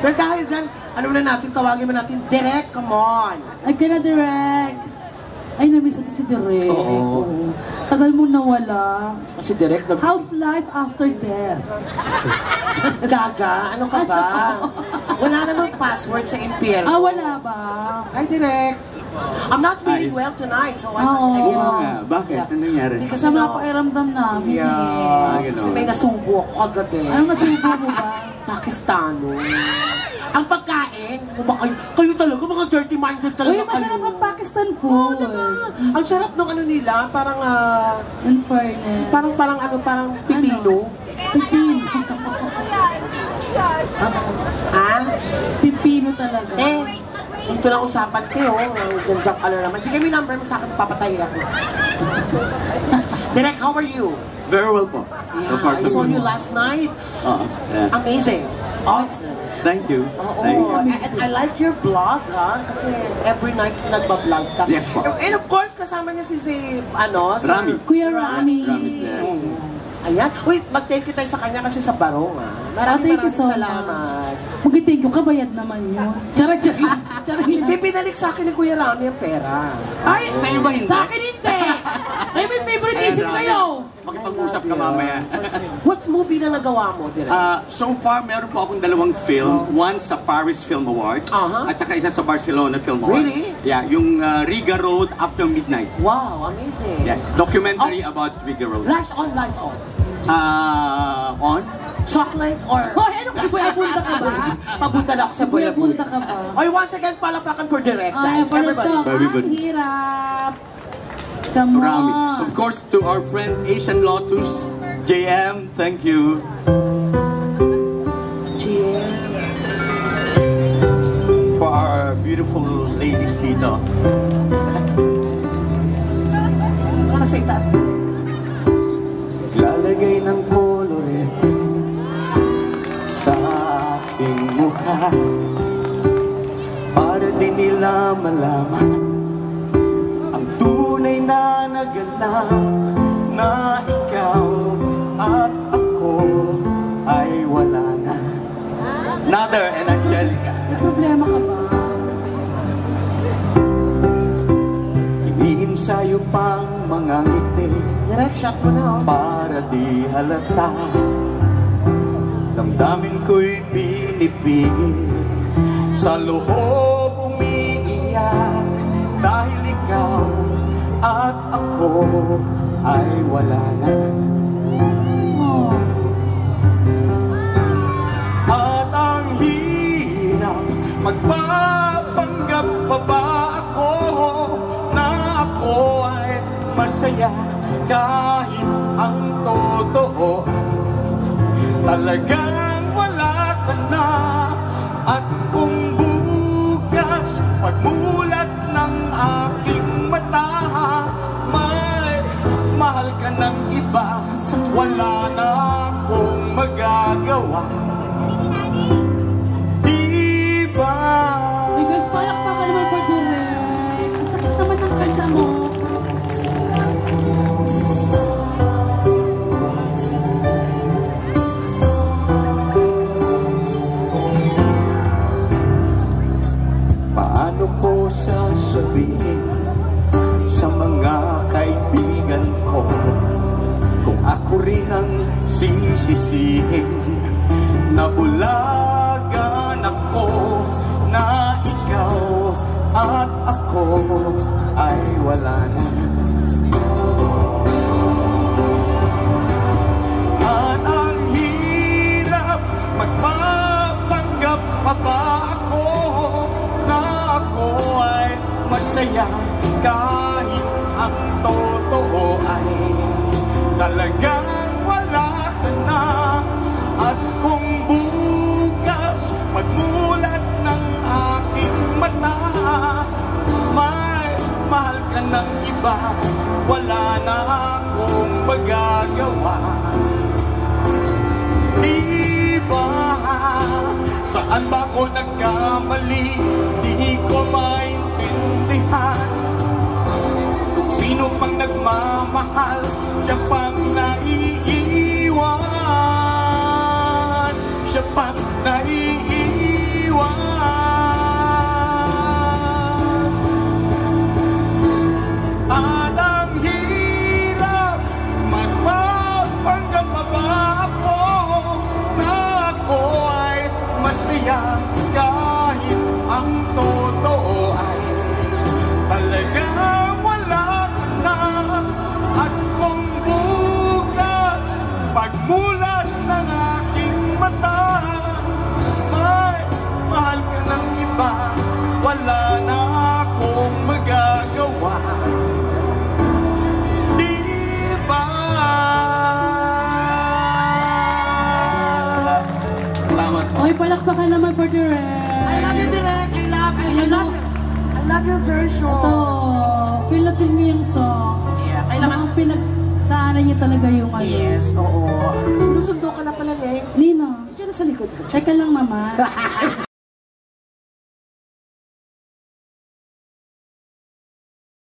Pero dahil dyan, ano na natin, tawagin mo natin, Direk, come on! Ay, kaya Direk! Ay, namiss natin si Direk. Oo. Tagal mo nawala. Kasi Direk, How's life after death? Gaga, ano ka ba? Wala namang password sa impyerno. Ah, wala ba? Hi, Direk. I'm not feeling well tonight, so I'm Oo. Bakit? Ano nangyari? Kasi napakiramdam namin Kasi may nasubo ako kagabi. Ano masubo mo ba? Pakistano. Ang pagkain, kayo talaga, mga dirty-minded talaga Uy, kayo. masarap ang Pakistan Oo, food. diba? Ang sarap nung ano nila, parang, In fairness. parang pipino. Pipino. Pipino talaga. Ito lang usapan kayo. Diyan ka na naman. Bigay mo yung number mo sa akin, papatay ako. Direk, how are you? Very well po. Yeah, So far, I so saw good. you last night. Yeah. Amazing. Awesome. Thank you. Thank you. And I like your vlog, ha? Kasi every night nagbablog ka. Yes, po. And of course, kasama niya si Rami. Kuya Rami. Rami's there. Ayan. Uy, mag-thank you tayo sa kanya kasi sa Barong, ha? Maraming salamat. Mag-thank you, kabayad naman yun. Charot. Hindi, pinalik sa akin ni Kuya Rami ang pera. Ay, sa iyo ba hindi? Sa akin hindi. Ay, may favoritism kayo. Makipag-usap ka mamaya. What's movie na nagawa mo, Direk? So far, meron po akong dalawang film. One sa Paris Film Award. At saka isa sa Barcelona Film Award. Really? Yeah, yung Riga Road After Midnight. Wow, amazing. Yes, documentary about Riga Road. Lights on, lights off. On? Chocolate or... Hoy, ano kasi punta ka ba? Papunta na ako sa Punta ka ba? Oy, once again, palapakan for Direk, guys. Ang hirap. Come Rami. on. Of course, to our friend Asian Lotus, JM, thank you. For our beautiful ladies dito. Ano sa itaas? Lalagay ng kolorete sa aking mukha para di nila malaman ang tunay na naganap na ikaw at ako ay wala na. Nader and Angelica. May problema ka ba? Iniinsayo pang mga ngiti Direk, shot mo na, oh. para di halata. Damdamin ko'y pinipigil, sa loob umiiyak, dahil ikaw at ako ay wala na. Oh. At ang hirap, magpapanggap pa ba ako na ako ay masaya kahit ang totoo talagang wala ka na. At kung bukas pagmulat ng aking mata may mahal ka ng iba, wala na akong magagawa. Diba? Because palakpakan naman for Direk. Ang sakit naman ng kanta mo. Paano ko sasabihin sa mga kaibigan ko kung ako rin ang sisisihin? Nabulagan ako na ikaw at ako ay wala na. At ang hirap, magpapanggap pa ba ako na ako ay masaya kahit ang totoo ay talagang wala ka na. At kung bukas magmulat ng aking mata may mahal ka ng iba, wala na akong magagawa. Diba? Saan ba ako nagkamali? Di ko maintindihan. Kung sino pang nagmamahal, siya pang naiiwan. Siya pang naiiwan. Salamat. Okay, palakpakan naman for Direk. I love you, Direk. I love you. I love you. I love your version. Ito, feel na feel niyo yung song. Yeah, kailangan. Ang pinagdaanan niya talaga yung ano. Yes, oo. Sinusundo ka na pala, eh. Nino, Diyan na sa likod. teka lang naman.